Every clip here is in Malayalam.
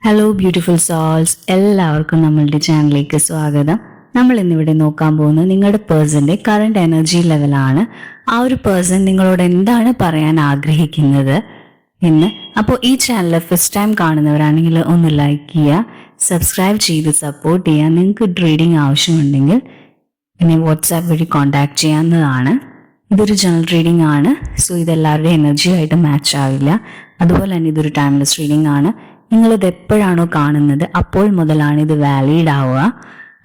ഹലോ ബ്യൂട്ടിഫുൾ സോൾസ്, എല്ലാവർക്കും നമ്മളുടെ ചാനലിലേക്ക് സ്വാഗതം. നമ്മൾ ഇന്നിവിടെ നോക്കാൻ പോകുന്നത് നിങ്ങളുടെ പേഴ്സന്റെ കറണ്ട് എനർജി ലെവലാണ്. ആ ഒരു പേഴ്സൺ നിങ്ങളോട് എന്താണ് പറയാൻ ആഗ്രഹിക്കുന്നത് എന്ന്. അപ്പോൾ ഈ ചാനൽ ഫസ്റ്റ് ടൈം കാണുന്നവരാണെങ്കിൽ ഒന്ന് ലൈക്ക് ചെയ്യുക, സബ്സ്ക്രൈബ് ചെയ്ത് സപ്പോർട്ട് ചെയ്യുക. നിങ്ങൾക്ക് റീഡിംഗ് ആവശ്യമുണ്ടെങ്കിൽ പിന്നെ വാട്സാപ്പ് വഴി കോൺടാക്ട് ചെയ്യാവുന്നതാണ്. ഇതൊരു ജനറൽ റീഡിംഗ് ആണ്, സോ ഇതെല്ലാവരുടെയും എനർജിയായിട്ട് മാച്ച് ആവില്ല. അതുപോലെ തന്നെ ഇതൊരു ടൈംലെസ് റീഡിംഗ് ആണ്. നിങ്ങളിത് എപ്പോഴാണോ കാണുന്നത് അപ്പോൾ മുതലാണ് ഇത് വാലിഡ് ആവുക.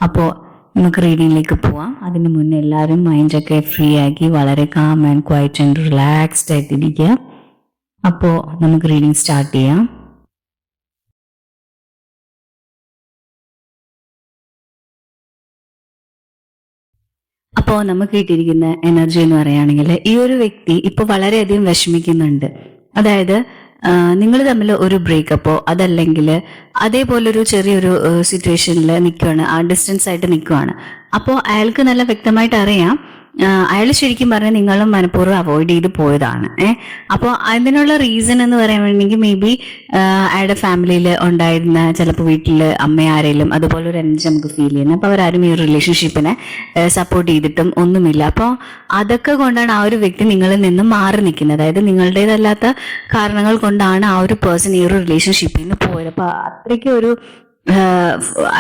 അപ്പോൾ നമുക്ക് റീഡിങ്ങിലേക്ക് പോവാം. അതിന് മുന്നേ എല്ലാവരും മൈൻഡൊക്കെ ഫ്രീ ആക്കി വളരെ calm and quiet and relaxed ആയിട്ടിരിക്കുക. അപ്പോൾ നമുക്ക് റീഡിങ് സ്റ്റാർട്ട് ചെയ്യാം. അപ്പോൾ നമുക്ക് കിട്ടിയിരിക്കുന്ന എനർജി എന്ന് പറയുകയാണെങ്കിൽ, ഈ ഒരു വ്യക്തി ഇപ്പോൾ വളരെയധികം വിഷമിക്കുന്നുണ്ട്. അതായത് നിങ്ങൾ തമ്മിൽ ഒരു ബ്രേക്കപ്പോ അതല്ലെങ്കിൽ അതേപോലൊരു ചെറിയൊരു സിറ്റുവേഷനിൽ നിൽക്കുകയാണ്, ആ ഡിസ്റ്റൻസ് ആയിട്ട് നിൽക്കുകയാണ്. അപ്പോൾ അയാൾക്ക് നല്ല വ്യക്തമായിട്ട് അറിയാം അയാൾ ശരിക്കും പറഞ്ഞാൽ നിങ്ങളും മനഃപൂർവ്വം അവോയ്ഡ് ചെയ്ത് പോയതാണ്. അപ്പോൾ അതിനുള്ള റീസൺ എന്ന് പറയുകയാണെങ്കിൽ മേ ബി അയാളുടെ ഫാമിലിയിൽ ഉണ്ടായിരുന്ന ചിലപ്പോൾ വീട്ടിൽ അമ്മ ആരെങ്കിലും അതുപോലെ ഒരു എനർജി നമുക്ക് ഫീൽ ചെയ്യുന്നത്. അപ്പോൾ അവരാരും ഈ ഒരു റിലേഷൻഷിപ്പിനെ സപ്പോർട്ട് ചെയ്തിട്ടും ഒന്നുമില്ല. അപ്പോൾ അതൊക്കെ കൊണ്ടാണ് ആ ഒരു വ്യക്തി നിങ്ങളിൽ നിന്നും മാറി നിൽക്കുന്നത്. അതായത് നിങ്ങളുടേതല്ലാത്ത കാരണങ്ങൾ കൊണ്ടാണ് ആ ഒരു പേഴ്സൺ ഈ ഒരു റിലേഷൻഷിപ്പിൽ നിന്ന് പോയത്. അപ്പോൾ അത്രയ്ക്ക് ഒരു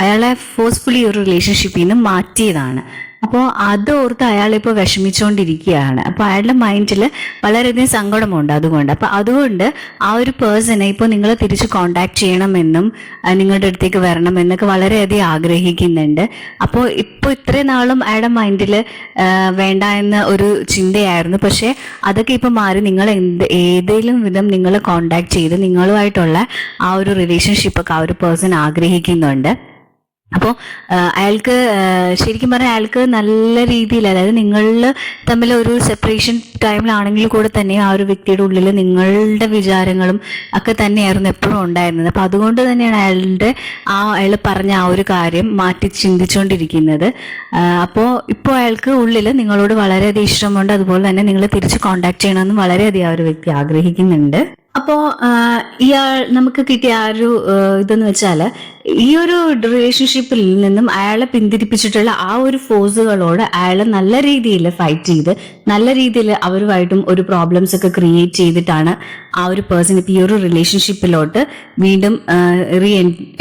അയാളെ ഫോഴ്സ്ഫുള്ളി ഒരു റിലേഷൻഷിപ്പിൽ നിന്ന് മാറ്റിയതാണ്. അപ്പോൾ അതോർത്ത് അയാളിപ്പോൾ വിഷമിച്ചുകൊണ്ടിരിക്കുകയാണ്. അപ്പോൾ അയാളുടെ മൈൻഡിൽ വളരെയധികം സങ്കടമുണ്ട് അതുകൊണ്ട്. അപ്പോൾ അതുകൊണ്ട് ആ ഒരു പേഴ്സണെ ഇപ്പോൾ നിങ്ങൾ തിരിച്ച് കോണ്ടാക്ട് ചെയ്യണമെന്നും നിങ്ങളുടെ അടുത്തേക്ക് വരണം എന്നൊക്കെ വളരെയധികം ആഗ്രഹിക്കുന്നുണ്ട്. അപ്പോൾ ഇപ്പോൾ ഇത്രയും നാളും അയാളുടെ മൈൻഡിൽ വേണ്ട എന്ന ഒരു ചിന്തയായിരുന്നു. പക്ഷേ അതൊക്കെ ഇപ്പോൾ മാറി നിങ്ങൾ ഏതെങ്കിലും വിധം നിങ്ങൾ കോണ്ടാക്ട് ചെയ്ത് നിങ്ങളുമായിട്ടുള്ള ആ ഒരു റിലേഷൻഷിപ്പൊക്കെ ആ ഒരു പേഴ്സൺ ആഗ്രഹിക്കുന്നുണ്ട്. അപ്പോൾ അയാൾക്ക് ശരിക്കും പറഞ്ഞാൽ അയാൾക്ക് നല്ല രീതിയിൽ, അതായത് നിങ്ങൾ തമ്മിൽ ഒരു സെപ്പറേഷൻ ടൈമിലാണെങ്കിൽ കൂടെ തന്നെ ആ ഒരു വ്യക്തിയുടെ ഉള്ളിൽ നിങ്ങളുടെ വിചാരങ്ങളും ഒക്കെ തന്നെയായിരുന്നു എപ്പോഴും ഉണ്ടായിരുന്നത്. അപ്പോൾ അതുകൊണ്ട് തന്നെയാണ് അയാൾ പറഞ്ഞ ആ ഒരു കാര്യം മാറ്റി ചിന്തിച്ചുകൊണ്ടിരിക്കുന്നത്. അപ്പോൾ ഇപ്പോൾ അയാൾക്ക് ഉള്ളിൽ നിങ്ങളോട് വളരെയധികം ഇഷ്ടമുണ്ട്. അതുപോലെ തന്നെ നിങ്ങൾ തിരിച്ച് കോണ്ടാക്ട് ചെയ്യണമെന്ന് വളരെയധികം ആ ഒരു വ്യക്തി ആഗ്രഹിക്കുന്നുണ്ട്. അപ്പോൾ നമുക്ക് കിട്ടിയ ആ ഒരു ഇതെന്ന് വെച്ചാൽ, ഈ ഒരു റിലേഷൻഷിപ്പിൽ നിന്നും അയാളെ പിന്തിരിപ്പിച്ചിട്ടുള്ള ആ ഒരു ഫോഴ്സുകളോട് അയാൾ നല്ല രീതിയിൽ ഫൈറ്റ് ചെയ്ത് നല്ല രീതിയിൽ അവരുമായിട്ടും ഒരു പ്രോബ്ലംസ് ഒക്കെ ക്രിയേറ്റ് ചെയ്തിട്ടാണ് ആ ഒരു പേഴ്സൺ ഇപ്പം ഈ ഒരു റിലേഷൻഷിപ്പിലോട്ട് വീണ്ടും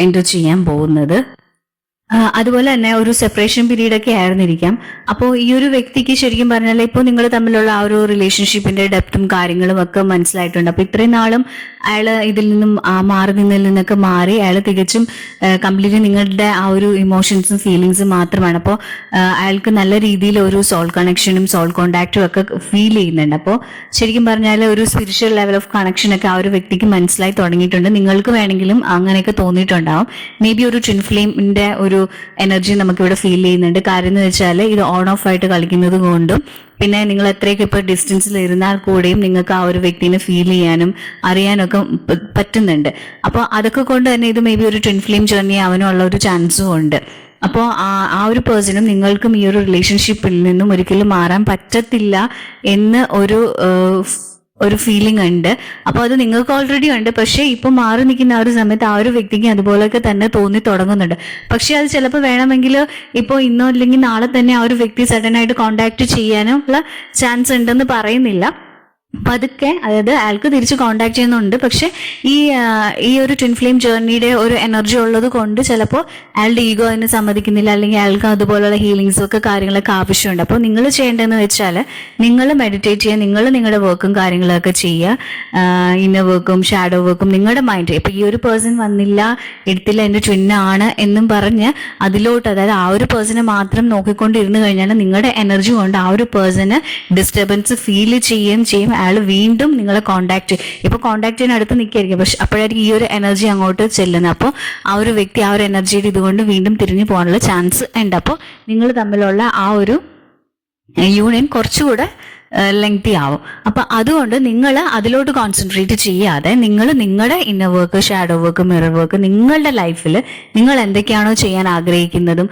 എൻറ്റർ ചെയ്യാൻ പോകുന്നത്. അതുപോലെ തന്നെ ഒരു സെപ്പറേഷൻ പീരീഡ് ഒക്കെ ആയിരുന്നിരിക്കാം. അപ്പോൾ ഈ ഒരു വ്യക്തിക്ക് ശരിക്കും പറഞ്ഞാൽ ഇപ്പോൾ നിങ്ങൾ തമ്മിലുള്ള ആ ഒരു റിലേഷൻഷിപ്പിന്റെ ഡെപ്തും കാര്യങ്ങളും ഒക്കെ മനസ്സിലായിട്ടുണ്ട്. അപ്പോൾ ഇത്രയും നാളും അയാൾ ഇതിൽ നിന്നും മാറി നിന്നൊക്കെ മാറി അയാൾ തികച്ചും കംപ്ലീറ്റ്ലി നിങ്ങളുടെ ആ ഒരു ഇമോഷൻസും ഫീലിങ്സും മാത്രമാണ്. അപ്പോൾ അയാൾക്ക് നല്ല രീതിയിൽ ഒരു സോൾ കണക്ഷനും സോൾ കോണ്ടാക്റ്റും ഒക്കെ ഫീൽ ചെയ്യുന്നുണ്ട്. അപ്പോൾ ശരിക്കും പറഞ്ഞാൽ ഒരു സ്പിരിച്വൽ ലെവൽ ഓഫ് കണക്ഷൻ ഒക്കെ ആ ഒരു വ്യക്തിക്ക് മനസ്സിലായി തുടങ്ങിയിട്ടുണ്ട്. നിങ്ങൾക്ക് വേണമെങ്കിലും അങ്ങനെയൊക്കെ തോന്നിയിട്ടുണ്ടാവും. മേ ബി ഒരു ട്വിൻ ഫ്ലെയിമിന്റെ ഒരു എനർജി നമുക്കിവിടെ ഫീൽ ചെയ്യുന്നുണ്ട്. കാര്യം എന്ന് വെച്ചാൽ ഇത് ഓൺ ഓഫ് ആയിട്ട് കളിക്കുന്നത് കൊണ്ടും പിന്നെ നിങ്ങൾ എത്രയൊക്കെ ഇപ്പോൾ ഡിസ്റ്റൻസിൽ ഇരുന്നാൽ കൂടെയും നിങ്ങൾക്ക് ആ ഒരു വ്യക്തിനെ ഫീൽ ചെയ്യാനും അറിയാനും ഒക്കെ പറ്റുന്നുണ്ട്. അപ്പോൾ അതൊക്കെ കൊണ്ട് തന്നെ ഇത് മേ ബി ഒരു ട്വിൻ ഫ്ലെയിം ജേർണി ആവാനുള്ള ഒരു ചാൻസും ഉണ്ട്. അപ്പോൾ ആ ഒരു പേഴ്സണും നിങ്ങൾക്കും ഈ ഒരു റിലേഷൻഷിപ്പിൽ നിന്നും ഒരിക്കലും മാറാൻ പറ്റത്തില്ല എന്ന് ഒരു ഫീലിംഗ് ഉണ്ട്. അപ്പോൾ അത് നിങ്ങൾക്ക് ഓൾറെഡി ഉണ്ട്. പക്ഷേ ഇപ്പൊ മാറി നിൽക്കുന്ന ആ ഒരു സമയത്ത് ആ ഒരു വ്യക്തിക്ക് അതുപോലെയൊക്കെ തന്നെ തോന്നി തുടങ്ങുന്നുണ്ട്. പക്ഷെ അത് ചിലപ്പോൾ വേണമെങ്കിൽ ഇപ്പോൾ ഇന്നോ അല്ലെങ്കിൽ നാളെ തന്നെ ആ ഒരു വ്യക്തി സഡൻ ആയിട്ട് കോണ്ടാക്ട് ചെയ്യാനുള്ള ചാൻസ് ഉണ്ടെന്ന് പറയുന്നില്ല. പതുക്കെ, അതായത് അയാൾക്ക് തിരിച്ച് കോണ്ടാക്ട് ചെയ്യുന്നുണ്ട്. പക്ഷെ ഈ ഒരു ട്വിൻ ഫ്ലെയിം ജേർണിയുടെ ഒരു എനർജി ഉള്ളത് കൊണ്ട് ചിലപ്പോൾ അയാളുടെ ഈഗോ അതിന് സമ്മതിക്കുന്നില്ല, അല്ലെങ്കിൽ അയാൾക്ക് അതുപോലുള്ള ഹീലിങ്സും ഒക്കെ കാര്യങ്ങളൊക്കെ ആവശ്യമുണ്ട്. അപ്പോൾ നിങ്ങൾ ചെയ്യേണ്ടതെന്ന് വെച്ചാൽ നിങ്ങൾ മെഡിറ്റേറ്റ് ചെയ്യുക, നിങ്ങൾ നിങ്ങളുടെ വർക്കും കാര്യങ്ങളൊക്കെ ചെയ്യുക. ഇന്നർ വർക്കും ഷാഡോ വർക്കും നിങ്ങളുടെ മൈൻഡ്. ഇപ്പം ഈ ഒരു പേഴ്സൺ വന്നില്ല, എടുത്തില്ല, എൻ്റെ ട്വിന്നാണ് എന്നും പറഞ്ഞ് അതിലോട്ട്, അതായത് ആ ഒരു പേഴ്സണെ മാത്രം നോക്കിക്കൊണ്ടിരുന്നു കഴിഞ്ഞാൽ നിങ്ങളുടെ എനർജി കൊണ്ട് ആ ഒരു പേഴ്സണ് ഡിസ്റ്റർബൻസ് ഫീൽ ചെയ്യും. അയാൾ വീണ്ടും നിങ്ങളെ കോണ്ടാക്ട് ഇപ്പോൾ കോണ്ടാക്ട് ചെയ്യാൻ അടുത്ത് നിൽക്കുകയായിരിക്കും. പക്ഷെ അപ്പോഴായിരിക്കും ഈ ഒരു എനർജി അങ്ങോട്ട് ചെല്ലുന്നത്. അപ്പോൾ ആ ഒരു വ്യക്തി ആ ഒരു എനർജിയുടെ ഇതുകൊണ്ട് വീണ്ടും തിരിഞ്ഞു പോകാനുള്ള ചാൻസ് ഉണ്ട്. അപ്പോൾ നിങ്ങൾ തമ്മിലുള്ള ആ ഒരു യൂണിയൻ കുറച്ചുകൂടെ ലെങ്തി ആവും. അപ്പൊ അതുകൊണ്ട് നിങ്ങൾ അതിലോട്ട് കോൺസെൻട്രേറ്റ് ചെയ്യാതെ നിങ്ങൾ നിങ്ങളുടെ inner work, shadow work, mirror work, നിങ്ങളുടെ ലൈഫിൽ നിങ്ങൾ എന്തൊക്കെയാണോ ചെയ്യാൻ ആഗ്രഹിക്കുന്നതും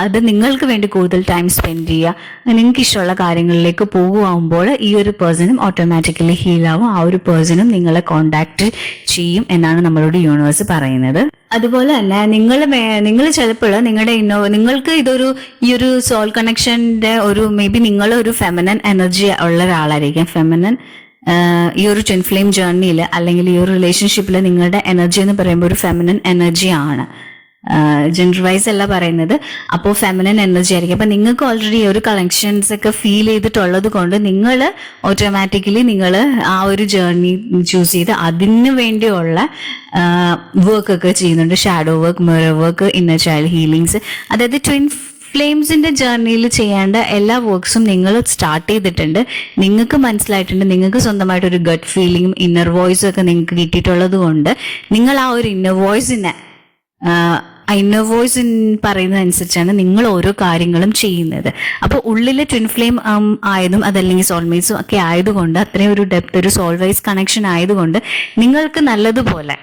അത് നിങ്ങൾക്ക് വേണ്ടി കൂടുതൽ ടൈം സ്പെൻഡ് ചെയ്യുക. നിങ്ങൾക്ക് ഇഷ്ടമുള്ള കാര്യങ്ങളിലേക്ക് പോകുമ്പോൾ ഈ ഒരു പേഴ്സണും ഓട്ടോമാറ്റിക്കലി ഹീലാവും. ആ ഒരു പേഴ്സണും നിങ്ങളെ കോണ്ടാക്ട് ചെയ്യും എന്നാണ് നമ്മളോട് യൂണിവേഴ്സ് പറയുന്നത്. അതുപോലെ തന്നെ നിങ്ങൾ ചിലപ്പോൾ നിങ്ങൾക്ക് ഈ ഒരു സോൾ കണക്ഷന്റെ ഒരു മേ ബി നിങ്ങൾ ഒരു ഫെമിനൻ എനർജി ഉള്ള ഒരാളായിരിക്കും. ഫെമിനൻ ഈ ഒരു ട്വിൻ ഫ്ലെയിം ജേർണിയിൽ അല്ലെങ്കിൽ ഈ ഒരു റിലേഷൻഷിപ്പിൽ നിങ്ങളുടെ എനർജി എന്ന് പറയുമ്പോൾ ഒരു ഫെമിനൻ എനർജി ആണ്. ജെൻഡർ വൈസ് അല്ല പറയുന്നത്. അപ്പോൾ ഫെമിനൻ എനർജി ആയിരിക്കും. അപ്പൊ നിങ്ങൾക്ക് ഓൾറെഡി ഒരു കണക്ഷൻസ് ഒക്കെ ഫീൽ ചെയ്തിട്ടുള്ളത് കൊണ്ട് നിങ്ങൾ ഓട്ടോമാറ്റിക്കലി നിങ്ങൾ ആ ഒരു ജേർണി ചൂസ് ചെയ്ത് അതിന് വേണ്ടിയുള്ള വർക്ക് ഒക്കെ ചെയ്യുന്നുണ്ട്. Shadow work, mirror work, inner child healings, അതായത് ട്വിൻ ഫ്ലെയിംസിന്റെ ജേർണിയിൽ ചെയ്യേണ്ട എല്ലാ വർക്ക്സും നിങ്ങൾ സ്റ്റാർട്ട് ചെയ്തിട്ടുണ്ട്. നിങ്ങൾക്ക് മനസ്സിലായിട്ടുണ്ട്. നിങ്ങൾക്ക് സ്വന്തമായിട്ട് ഒരു ഗട്ട് ഫീലിംഗും ഇന്നർ വോയിസും ഒക്കെ നിങ്ങൾക്ക് കിട്ടിയിട്ടുള്ളത് കൊണ്ട് നിങ്ങൾ ആ ഒരു ഇന്നർ വോയിസിനെ ഇന്നർ വോയിസ് പറയുന്നതനുസരിച്ചാണ് നിങ്ങൾ ഓരോ കാര്യങ്ങളും ചെയ്യുന്നത്. അപ്പോൾ ഉള്ളിലെ ട്വിൻ ഫ്ലെയിം ആയതും അതല്ലെങ്കിൽ സോൾമേറ്റ്സും ഒക്കെ ആയതുകൊണ്ട് അത്രയും ഒരു ഡെപ്ത്, ഒരു സോൾ വൈസ് കണക്ഷൻ ആയതുകൊണ്ട് നിങ്ങൾക്ക് നല്ലതുപോലെ,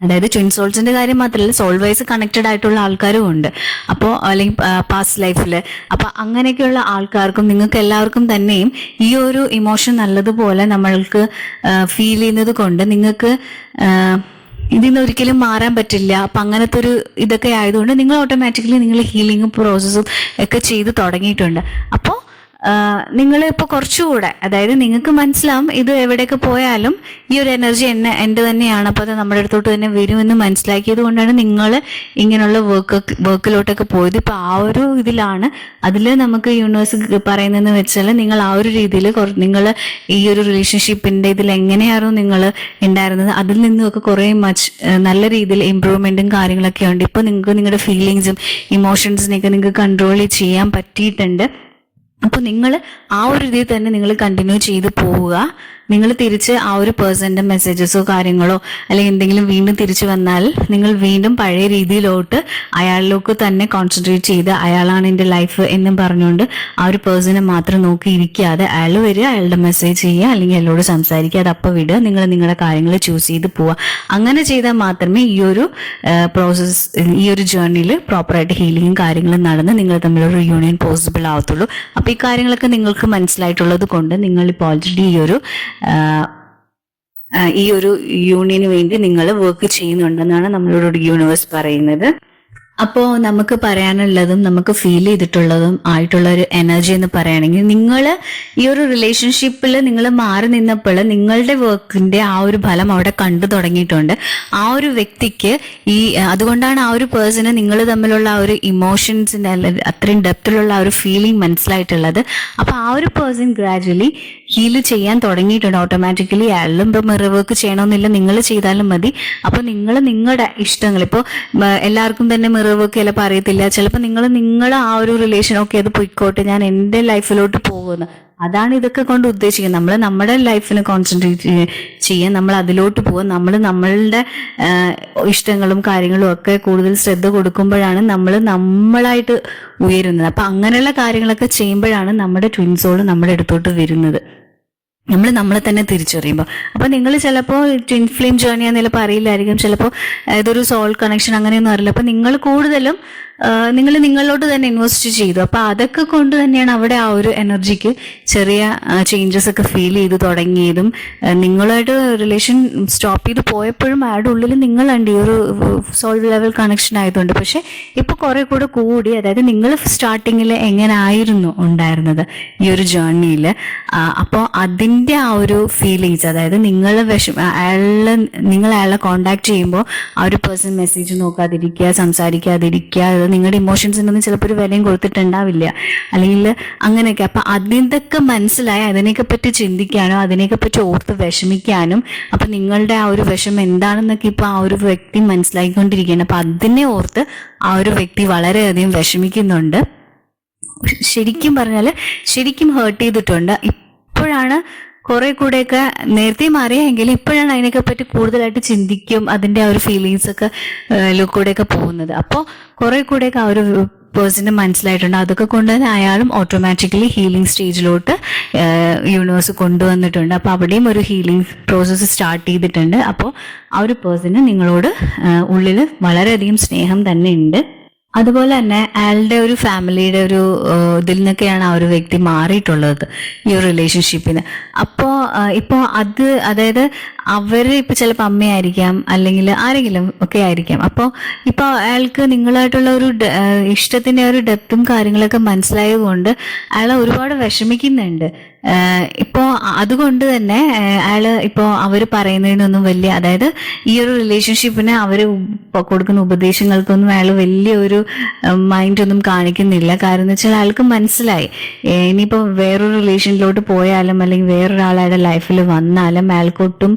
അതായത് ട്വിൻ സോൾസിന്റെ കാര്യം മാത്രമല്ല സോൾ വൈസ് കണക്റ്റഡ് ആയിട്ടുള്ള ആൾക്കാരും ഉണ്ട്. അപ്പോൾ അല്ലെങ്കിൽ പാസ്റ്റ് ലൈഫിൽ അപ്പോൾ അങ്ങനെയൊക്കെയുള്ള ആൾക്കാർക്കും നിങ്ങൾക്ക് എല്ലാവർക്കും തന്നെയും ഈ ഒരു ഇമോഷൻ നല്ലതുപോലെ നമ്മൾക്ക് ഫീൽ ചെയ്യുന്നത് കൊണ്ട് നിങ്ങൾക്ക് ഇതിന്ന് ഒരിക്കലും മാറാൻ പറ്റില്ല. അപ്പൊ അങ്ങനത്തെ ഒരു ഇതൊക്കെ ആയതുകൊണ്ട് നിങ്ങൾ ഓട്ടോമാറ്റിക്കലി നിങ്ങൾ ഹീലിംഗും പ്രോസസ്സും ഒക്കെ ചെയ്ത് തുടങ്ങിയിട്ടുണ്ട്. അപ്പോൾ നിങ്ങൾ ഇപ്പോൾ കുറച്ചുകൂടെ, അതായത് നിങ്ങൾക്ക് മനസ്സിലാവും ഇത് എവിടെയൊക്കെ പോയാലും ഈ ഒരു എനർജി എൻ്റെ തന്നെയാണ്, അപ്പോൾ അത് നമ്മുടെ അടുത്തോട്ട് തന്നെ വരുമെന്ന് മനസ്സിലാക്കിയത് കൊണ്ടാണ് നിങ്ങൾ ഇങ്ങനെയുള്ള വർക്കിലോട്ടൊക്കെ പോയത്. ഇപ്പൊ ആ ഒരു ഇതിലാണ് അതിൽ നമുക്ക് യൂണിവേഴ്സ് പറയുന്നതെന്ന് വെച്ചാൽ നിങ്ങൾ ആ ഒരു രീതിയിൽ നിങ്ങൾ ഈ ഒരു റിലേഷൻഷിപ്പിന്റെ ഇതിൽ എങ്ങനെയാണോ നിങ്ങൾ ഉണ്ടായിരുന്നത് അതിൽ നിന്നുമൊക്കെ കുറേ നല്ല രീതിയിൽ ഇമ്പ്രൂവ്മെന്റും കാര്യങ്ങളൊക്കെ ഉണ്ട്. ഇപ്പൊ നിങ്ങൾക്ക് നിങ്ങളുടെ ഫീലിങ്സും ഇമോഷൻസിനെയൊക്കെ നിങ്ങൾക്ക് കൺട്രോൾ ചെയ്യാൻ പറ്റിയിട്ടുണ്ട്. അപ്പോൾ നിങ്ങൾ ആ ഒരു രീതിയിൽ തന്നെ നിങ്ങൾ കണ്ടിന്യൂ ചെയ്ത് പോവുക. നിങ്ങൾ തിരിച്ച് ആ ഒരു പേഴ്സന്റെ മെസ്സേജസോ കാര്യങ്ങളോ അല്ലെങ്കിൽ എന്തെങ്കിലും വീണ്ടും തിരിച്ചു വന്നാൽ നിങ്ങൾ വീണ്ടും പഴയ രീതിയിലോട്ട് അയാളിലേക്ക് തന്നെ കോൺസെൻട്രേറ്റ് ചെയ്ത് അയാളാണ് എൻ്റെ ലൈഫ് എന്നും പറഞ്ഞുകൊണ്ട് ആ ഒരു പേഴ്സണെ മാത്രം നോക്കിയിരിക്കാതെ അയാൾ വരിക, അയാളുടെ മെസ്സേജ് ചെയ്യുക, അല്ലെങ്കിൽ അയാളോട് സംസാരിക്കുക, അത് അപ്പോൾ വിടുക, നിങ്ങൾ നിങ്ങളുടെ കാര്യങ്ങൾ ചൂസ് ചെയ്ത് പോവുക. അങ്ങനെ ചെയ്താൽ മാത്രമേ ഈ ഒരു പ്രോസസ്സ്, ഈ ഒരു ജേർണിയിൽ പ്രോപ്പറായിട്ട് ഹീലിങ്ങും കാര്യങ്ങളും നടന്ന് നിങ്ങൾ തമ്മിലൊരു യൂണിയൻ പോസിബിൾ ആവത്തുള്ളൂ. അപ്പോൾ ഈ കാര്യങ്ങളൊക്കെ നിങ്ങൾക്ക് മനസ്സിലായിട്ടുള്ളത് കൊണ്ട് നിങ്ങളിപ്പോൾ ഓൾറെഡി ഈ ഒരു യൂണിയന് വേണ്ടി നിങ്ങൾ വർക്ക് ചെയ്യുന്നുണ്ടെന്നാണ് നമ്മളോട് യൂണിവേഴ്സ് പറയുന്നത്. അപ്പോൾ നമുക്ക് പറയാനുള്ളതും നമുക്ക് ഫീൽ ചെയ്തിട്ടുള്ളതും ആയിട്ടുള്ള ഒരു എനർജി എന്ന് പറയുകയാണെങ്കിൽ, നിങ്ങൾ ഈ ഒരു റിലേഷൻഷിപ്പിൽ നിങ്ങൾ മാറി നിന്നപ്പോൾ നിങ്ങളുടെ വർക്കിന്റെ ആ ഒരു ഫലം അവിടെ കണ്ടു തുടങ്ങിയിട്ടുണ്ട്. ആ ഒരു വ്യക്തിക്ക് അതുകൊണ്ടാണ് ആ ഒരു പേഴ്സണ് നിങ്ങൾ തമ്മിലുള്ള ആ ഒരു ഇമോഷൻസിന്റെ അത്രയും ഡെപ്തിലുള്ള ആ ഒരു ഫീലിംഗ് മനസ്സിലായിട്ടുള്ളത്. അപ്പൊ ആ ഒരു പേഴ്സൺ ഗ്രാജുവലി ഹീൽ ചെയ്യാൻ തുടങ്ങിയിട്ടുണ്ട് ഓട്ടോമാറ്റിക്കലി. അയാളും ഇപ്പൊ മിറർ വർക്ക് ചെയ്യണമെന്നില്ല, നിങ്ങൾ ചെയ്താലും മതി. അപ്പൊ നിങ്ങൾ നിങ്ങളുടെ ഇഷ്ടങ്ങൾ, ഇപ്പോൾ എല്ലാവർക്കും തന്നെ മിറർ വർക്ക് ചിലപ്പോൾ അറിയത്തില്ല, ചിലപ്പോൾ നിങ്ങൾ ആ ഒരു റിലേഷൻ ഒക്കെ അത് പൊയ്ക്കോട്ടെ, ഞാൻ എൻ്റെ ലൈഫിലോട്ട് പോകുന്നു, അതാണ് ഇതൊക്കെ കൊണ്ട് ഉദ്ദേശിക്കുന്നത്. നമ്മൾ നമ്മുടെ ലൈഫിന് കോൺസെൻട്രേറ്റ് ചെയ്യാൻ, നമ്മൾ അതിലോട്ട് പോകാൻ, നമ്മൾ നമ്മളുടെ ഇഷ്ടങ്ങളും കാര്യങ്ങളും ഒക്കെ കൂടുതൽ ശ്രദ്ധ കൊടുക്കുമ്പോഴാണ് നമ്മൾ നമ്മളായിട്ട് ഉയരുന്നത്. അപ്പൊ അങ്ങനെയുള്ള കാര്യങ്ങളൊക്കെ ചെയ്യുമ്പോഴാണ് നമ്മുടെ ട്വിൻസോൾ നമ്മുടെ അടുത്തോട്ട് വരുന്നത്, നമ്മൾ നമ്മളെ തന്നെ തിരിച്ചറിയുമ്പോൾ. അപ്പൊ നിങ്ങൾ ചിലപ്പോൾ ട്വിൻ ഫ്ലെയിം ജേർണി ആണെന്ന് ചിലപ്പോൾ അറിയില്ലായിരിക്കും, ചിലപ്പോൾ ഇതൊരു സോൾ കണക്ഷൻ അങ്ങനെയൊന്നും അറിയില്ല. അപ്പൊ നിങ്ങൾ കൂടുതലും നിങ്ങൾ നിങ്ങളോട്ട് തന്നെ ഇൻവെസ്റ്റ് ചെയ്തു. അപ്പൊ അതൊക്കെ കൊണ്ട് തന്നെയാണ് അവിടെ ആ ഒരു എനർജിക്ക് ചെറിയ ചേഞ്ചസ് ഒക്കെ ഫീൽ ചെയ്ത് തുടങ്ങിയതും. നിങ്ങളായിട്ട് റിലേഷൻ സ്റ്റോപ്പ് ചെയ്ത് പോയപ്പോഴും അയാളുടെ ഉള്ളിൽ നിങ്ങളുണ്ട് ഈ ഒരു സോൾ ലെവൽ കണക്ഷൻ ആയതുകൊണ്ട്. പക്ഷെ ഇപ്പൊ കുറെ കൂടെ കൂടി, അതായത് നിങ്ങൾ സ്റ്റാർട്ടിങ്ങിൽ എങ്ങനെ ആയിരുന്നു ഉണ്ടായിരുന്നത് ഈ ഒരു ജേർണിയിൽ, അപ്പോൾ അതിന്റെ ആ ഒരു ഫീലിങ്സ്, അതായത് നിങ്ങൾ അയാളെ കോണ്ടാക്ട് ചെയ്യുമ്പോൾ ആ ഒരു പേഴ്സൺ മെസ്സേജ് നോക്കാതിരിക്കുക, സംസാരിക്കാതിരിക്കുക, നിങ്ങളുടെ ഇമോഷൻസിനൊന്നും ചിലപ്പോൾ ഒരു വിലയും കൊടുത്തിട്ടുണ്ടാവില്ല, അല്ലെങ്കിൽ അങ്ങനെയൊക്കെ. അപ്പൊ അതിന്തൊക്കെ മനസ്സിലായി അതിനെയൊക്കെ പറ്റി ചിന്തിക്കാനോ അതിനെയൊക്കെ പറ്റി ഓർത്ത് വിഷമിക്കാനും, അപ്പൊ നിങ്ങളുടെ ആ ഒരു വിഷമം എന്താണെന്നൊക്കെ ഇപ്പൊ ആ ഒരു വ്യക്തി മനസ്സിലാക്കിക്കൊണ്ടിരിക്കുകയാണ്. അപ്പൊ അതിനെ ഓർത്ത് ആ ഒരു വ്യക്തി വളരെയധികം വിഷമിക്കുന്നുണ്ട്. ശരിക്കും പറഞ്ഞാല് ശരിക്കും ഹേർട്ട് ചെയ്തിട്ടുണ്ട്. ഇപ്പോഴാണ് കുറെ കൂടെയൊക്കെ, നേരത്തെ മാറിയെങ്കിലും ഇപ്പോഴാണ് അതിനൊക്കെ പറ്റി കൂടുതലായിട്ട് ചിന്തിക്കും, അതിന്റെ ആ ഒരു ഫീലിങ്സ് ഒക്കെ കൂടെയൊക്കെ പോകുന്നത്. അപ്പോൾ കുറെ കൂടെയൊക്കെ ആ ഒരു പേഴ്സണ് മനസ്സിലായിട്ടുണ്ട്. അതൊക്കെ കൊണ്ട് തന്നെ അയാളും ഓട്ടോമാറ്റിക്കലി ഹീലിംഗ് സ്റ്റേജിലോട്ട് യൂണിവേഴ്സ് കൊണ്ടുവന്നിട്ടുണ്ട്. അപ്പോൾ അവിടെയും ഒരു ഹീലിംഗ് പ്രോസസ്സ് സ്റ്റാർട്ട് ചെയ്തിട്ടുണ്ട്. അപ്പോൾ ആ ഒരു പേഴ്സണ് നിങ്ങളോട് ഉള്ളിൽ വളരെയധികം സ്നേഹം തന്നെ ഉണ്ട്. അതുപോലെ തന്നെ അയാളുടെ ഒരു ഫാമിലിയുടെ ഒരു ഇതിൽ നിന്നൊക്കെയാണ് ആ ഒരു വ്യക്തി മാറിയിട്ടുള്ളത് ഈ ഒരു റിലേഷൻഷിപ്പിന്. ഇപ്പോൾ അതായത് അവര് ഇപ്പൊ ചിലപ്പോൾ അമ്മയായിരിക്കാം, അല്ലെങ്കിൽ ആരെങ്കിലും ഒക്കെ ആയിരിക്കാം. അപ്പോൾ ഇപ്പോൾ അയാൾക്ക് നിങ്ങളായിട്ടുള്ള ഒരു ഇഷ്ടത്തിന്റെ ഒരു ഡെപ്തും കാര്യങ്ങളൊക്കെ മനസ്സിലായത് കൊണ്ട് അയാൾ ഒരുപാട് വിഷമിക്കുന്നുണ്ട്. ഇപ്പോൾ അതുകൊണ്ട് തന്നെ അയാള് ഇപ്പോൾ അവർ പറയുന്നതിനൊന്നും വലിയ, അതായത് ഈ ഒരു റിലേഷൻഷിപ്പിന് അവർ കൊടുക്കുന്ന ഉപദേശങ്ങൾക്കൊന്നും അയാൾ വലിയ ഒരു മൈൻഡ് ഒന്നും കാണിക്കുന്നില്ല. കാരണം എന്ന് വെച്ചാൽ അയാൾക്ക് മനസ്സിലായി ഇനിയിപ്പോൾ വേറൊരു റിലേഷനിലോട്ട് പോയാലും അല്ലെങ്കിൽ വേറൊരാളുടെ ലൈഫിൽ വന്നാലും അയാൾക്കൊട്ടും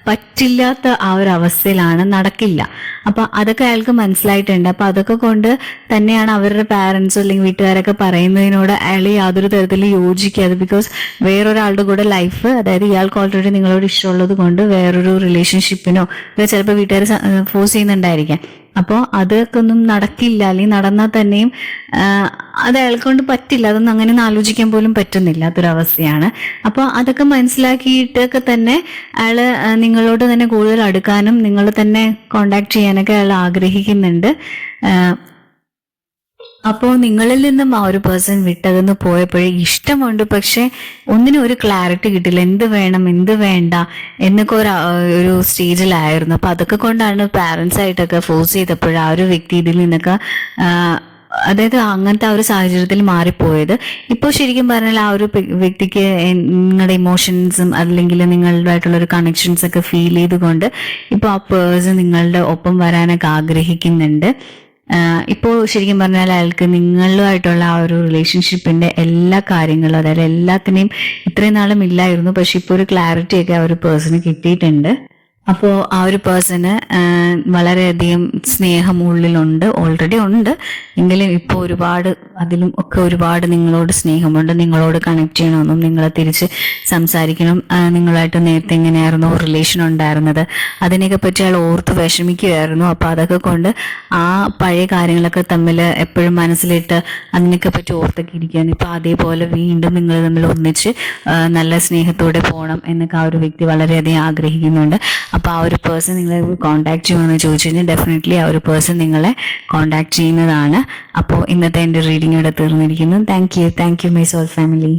പറ്റില്ലാത്ത ആ ഒരു അവസ്ഥയിലാണ്, നടക്കില്ല. അപ്പൊ അതൊക്കെ അയാൾക്ക് മനസ്സിലായിട്ടുണ്ട്. അപ്പൊ അതൊക്കെ കൊണ്ട് തന്നെയാണ് അവരുടെ പാരന്റ്സ് അല്ലെങ്കിൽ വീട്ടുകാരൊക്കെ പറയുന്നതിനോട് അയാൾ യാതൊരു തരത്തിൽ യോജിക്കാതെ. ബിക്കോസ് വേറൊരാളുടെ കൂടെ ലൈഫ്, അതായത് ഇയാൾക്ക് ഓൾറെഡി നിങ്ങളോട് ഇഷ്ടമുള്ളത് കൊണ്ട് വേറൊരു റിലേഷൻഷിപ്പിനോ ചിലപ്പോൾ വീട്ടുകാർ ഫോഴ്സ് ചെയ്യുന്നുണ്ടായിരിക്കാം. അപ്പോൾ അതൊക്കെ ഒന്നും നടക്കില്ല, അല്ലെങ്കിൽ നടന്നാൽ തന്നെയും അത് അയാൾക്ക് കൊണ്ട് പറ്റില്ല. അതൊന്നും അങ്ങനെ ആലോചിക്കാൻ പോലും പറ്റുന്നില്ലാത്തൊരവസ്ഥയാണ്. അപ്പോൾ അതൊക്കെ മനസ്സിലാക്കിയിട്ടൊക്കെ തന്നെ അയാള് നിങ്ങളോട് തന്നെ കൂടുതൽ അടുക്കാനും നിങ്ങൾ തന്നെ കോണ്ടാക്ട് ചെയ്യാനൊക്കെ അയാൾ ആഗ്രഹിക്കുന്നുണ്ട്. അപ്പോൾ നിങ്ങളിൽ നിന്നും ആ ഒരു പേഴ്സൺ വിട്ടകന്ന് പോയപ്പോഴേ ഇഷ്ടമുണ്ട്, പക്ഷെ ഒന്നിനും ഒരു ക്ലാരിറ്റി കിട്ടില്ല. എന്ത് വേണം എന്ത് വേണ്ട എന്നൊക്കെ ഒരു സ്റ്റേജിലായിരുന്നു. അപ്പൊ അതൊക്കെ കൊണ്ടാണ് പാരന്റ്സ് ആയിട്ടൊക്കെ ഫോഴ്സ് ചെയ്തപ്പോൾ ആ ഒരു വ്യക്തി ഇതിൽ നിന്നൊക്കെ അതായത് അങ്ങനത്തെ ആ ഒരു സാഹചര്യത്തിൽ മാറിപ്പോയത്. ഇപ്പോൾ ശരിക്കും പറഞ്ഞാൽ ആ ഒരു വ്യക്തിക്ക് നിങ്ങളുടെ ഇമോഷൻസും അല്ലെങ്കിൽ നിങ്ങളുമായിട്ടുള്ള ഒരു കണക്ഷൻസ് ഒക്കെ ഫീൽ ചെയ്തുകൊണ്ട് ഇപ്പോൾ ആ പേഴ്സൺ നിങ്ങളുടെ ഒപ്പം വരാനൊക്കെ ആഗ്രഹിക്കുന്നുണ്ട്. ഇപ്പോൾ ശരിക്കും പറഞ്ഞാൽ അയാൾക്ക് നിങ്ങളുമായിട്ടുള്ള ആ ഒരു റിലേഷൻഷിപ്പിന്റെ എല്ലാ കാര്യങ്ങളും, അതായത് എല്ലാത്തിനെയും ഇത്രയും നാളും ഇല്ലായിരുന്നു, പക്ഷെ ഇപ്പോൾ ഒരു ക്ലാരിറ്റി ഒക്കെ ആ ഒരു പേഴ്സണ് കിട്ടിയിട്ടുണ്ട്. അപ്പോൾ ആ ഒരു പേഴ്സണ് വളരെയധികം സ്നേഹം ഉള്ളിലുണ്ട്, ഓൾറെഡി ഉണ്ട്, എങ്കിലും ഇപ്പോൾ ഒരുപാട് അതിലും ഒക്കെ ഒരുപാട് നിങ്ങളോട് സ്നേഹമുണ്ട്. നിങ്ങളോട് കണക്ട് ചെയ്യണമെന്നും നിങ്ങളെ തിരിച്ച് സംസാരിക്കണം, നിങ്ങളായിട്ട് നേരത്തെ എങ്ങനെയായിരുന്നു റിലേഷൻ ഉണ്ടായിരുന്നത് അതിനെയൊക്കെ പറ്റി അയാൾ ഓർത്ത് വിഷമിക്കുമായിരുന്നു. അപ്പോൾ അതൊക്കെ കൊണ്ട് ആ പഴയ കാര്യങ്ങളൊക്കെ തമ്മിൽ എപ്പോഴും മനസ്സിലിട്ട് അതിനൊക്കെ പറ്റി ഓർത്തൊക്കെ ഇരിക്കുകയാണ്. ഇപ്പോൾ അതേപോലെ വീണ്ടും നിങ്ങൾ തമ്മിൽ ഒന്നിച്ച് നല്ല സ്നേഹത്തോടെ പോകണം എന്നൊക്കെ ആ ഒരു വ്യക്തി വളരെയധികം ആഗ്രഹിക്കുന്നുണ്ട്. അപ്പോൾ ആ ഒരു പേഴ്സൺ നിങ്ങളെ കോൺടാക്ട് ചെയ്യുമെന്ന് ചോദിച്ചു കഴിഞ്ഞാൽ ഡെഫിനറ്റ്ലി ആ ഒരു പേഴ്സൺ നിങ്ങളെ കോൺടാക്ട് ചെയ്യുന്നതാണ്. അപ്പോൾ ഇന്നത്തെ എൻ്റെ റീഡിംഗ് ഇവിടെ തീർന്നിരിക്കുന്നു. Thank you my soul family.